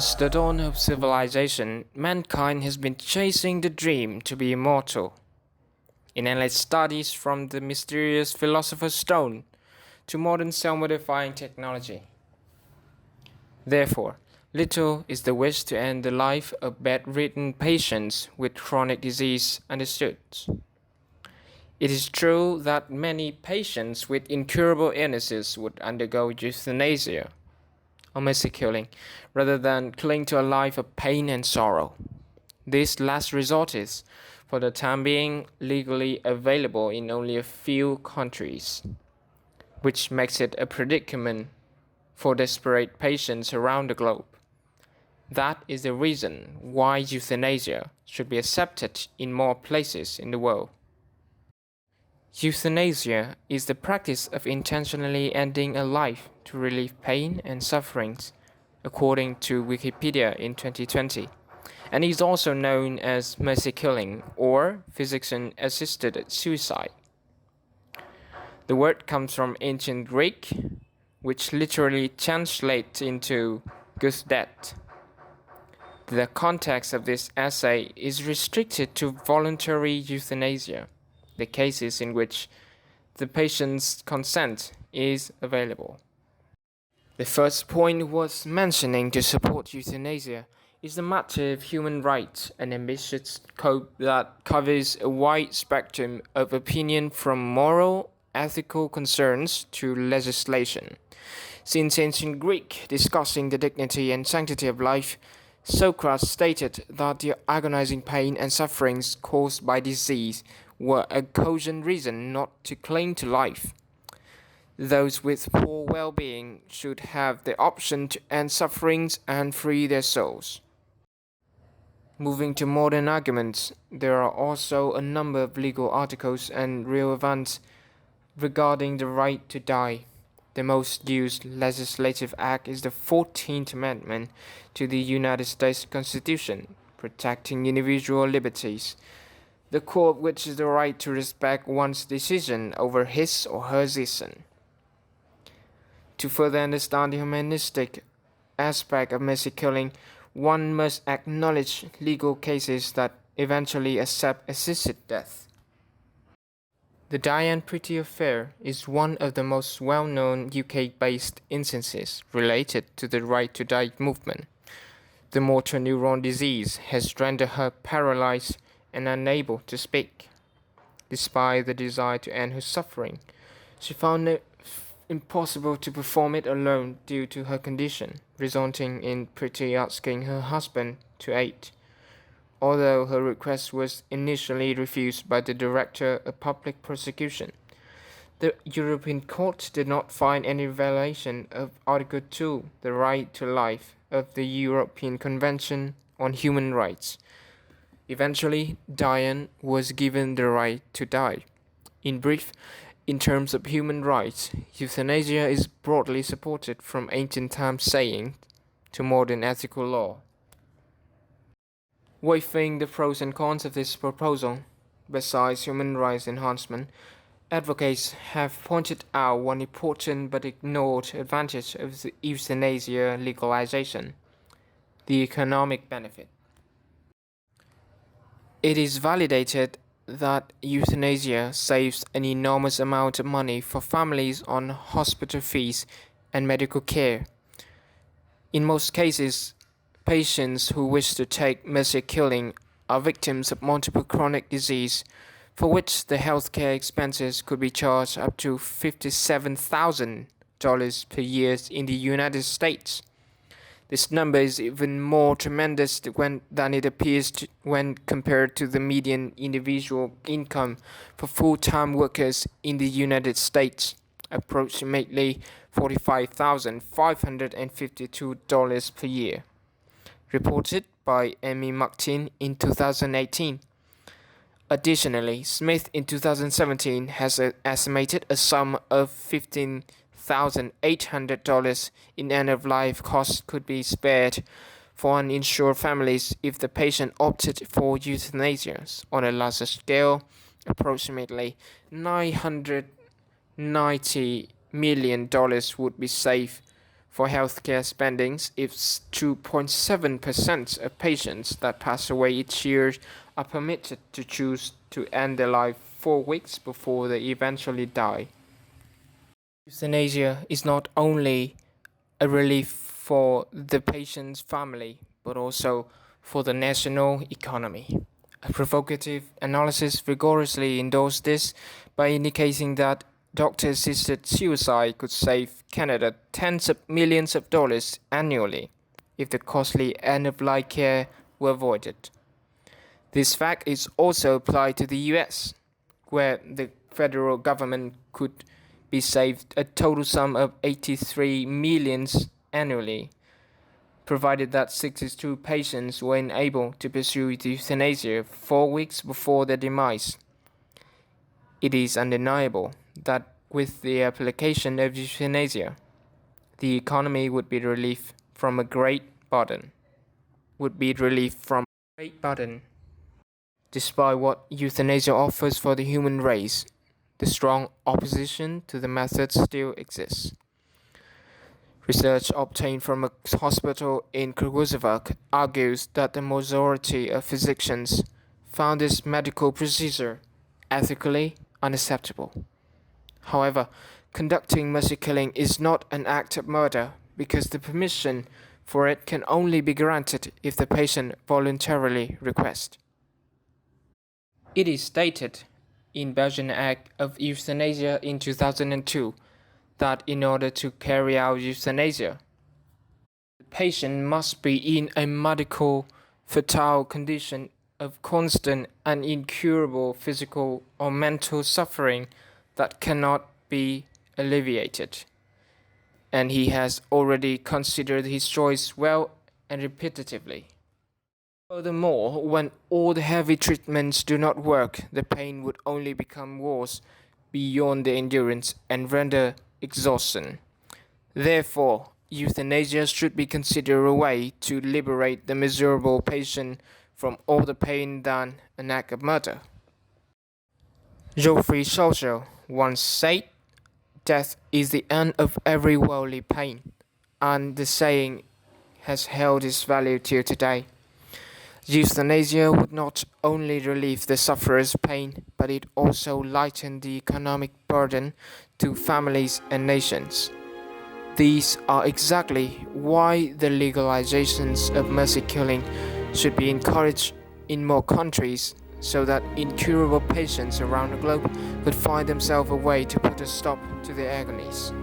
Since the dawn of civilization, mankind has been chasing the dream to be immortal. In endless studies from the mysterious philosopher's stone to modern self-modifying technology. Therefore, little is the wish to end the life of bedridden patients with chronic disease understood. It is true that many patients with incurable illnesses would undergo euthanasia, or mercy killing, rather than cling to a life of pain and sorrow. This last resort is, for the time being, legally available in only a few countries, which makes it a predicament for desperate patients around the globe. That is the reason why euthanasia should be accepted in more places in the world. Euthanasia is the practice of intentionally ending a life to relieve pain and sufferings, according to Wikipedia in 2020, and is also known as mercy killing or physician-assisted suicide. The word comes from ancient Greek, which literally translates into good death. The context of this essay is restricted to voluntary euthanasia, the cases in which the patient's consent is available. The first point worth mentioning to support euthanasia is the matter of human rights, an ambitious scope that covers a wide spectrum of opinion from moral, ethical concerns to legislation. Since ancient Greek discussing the dignity and sanctity of life, Socrates stated that the agonizing pain and sufferings caused by disease were a cogent reason not to cling to life. Those with poor well-being should have the option to end sufferings and free their souls. Moving to modern arguments, there are also a number of legal articles and real events regarding the right to die. The most used legislative act is the 14th Amendment to the United States Constitution, protecting individual liberties. The court which is the right to respect one's decision over his or her citizen. To further understand the humanistic aspect of mercy killing, one must acknowledge legal cases that eventually accept assisted death. The Diane Pretty affair is one of the most well-known UK-based instances related to the right to die movement. The motor neuron disease has rendered her paralyzed and unable to speak. Despite the desire to end her suffering, she found it impossible to perform it alone due to her condition, resulting in Pretty asking her husband to aid. Although her request was initially refused by the Director of Public Prosecution, the European Court did not find any violation of Article 2, the right to life, of the European Convention on Human Rights. Eventually, Diane was given the right to die. In brief, in terms of human rights, euthanasia is broadly supported from ancient times saying to modern ethical law. Weighing the pros and cons of this proposal, besides human rights enhancement, advocates have pointed out one important but ignored advantage of the euthanasia legalization: the economic benefit. It is validated that euthanasia saves an enormous amount of money for families on hospital fees and medical care. In most cases, patients who wish to take mercy killing are victims of multiple chronic disease, for which the healthcare expenses could be charged up to $57,000 per year in the United States. This number is even more tremendous than it appears when compared to the median individual income for full-time workers in the United States, approximately $45,552 per year, reported by Amy Martin in 2018. Additionally, Smith in 2017 has estimated a sum of $15,800 in end-of-life costs could be spared for uninsured families if the patient opted for euthanasia. On a larger scale, approximately $990 million would be saved For healthcare spendings, if 2.7% of patients that pass away each year are permitted to choose to end their life 4 weeks before they eventually die. Euthanasia is not only a relief for the patient's family, but also for the national economy. A provocative analysis rigorously endorsed this by indicating that doctor-assisted suicide could save Canada tens of millions of dollars annually if the costly end-of-life care were avoided. This fact is also applied to the US, where the federal government could be saved a total sum of $83 million annually, provided that 62 patients were unable to pursue euthanasia 4 weeks before their demise. It is undeniable that with the application of euthanasia, the economy would be relieved from a great burden. Despite what euthanasia offers for the human race, the strong opposition to the method still exists. Research obtained from a hospital in Kosovo argues that the majority of physicians found this medical procedure ethically unacceptable. However, conducting mercy killing is not an act of murder because the permission for it can only be granted if the patient voluntarily requests. It is stated in Belgian Act of Euthanasia in 2002 that in order to carry out euthanasia, the patient must be in a medical fatal condition of constant and incurable physical or mental suffering that cannot be alleviated, and he has already considered his choice well and repetitively. Furthermore, when all the heavy treatments do not work, the pain would only become worse beyond the endurance and render exhaustion. Therefore, euthanasia should be considered a way to liberate the miserable patient from all the pain than an act of murder. Geoffrey Chaucer once said, "Death is the end of every worldly pain," and the saying has held its value till today. Euthanasia would not only relieve the sufferer's pain, but it also lightened the economic burden to families and nations. These are exactly why the legalizations of mercy killing should be encouraged in more countries, so that incurable patients around the globe could find themselves a way to put a stop to their agonies.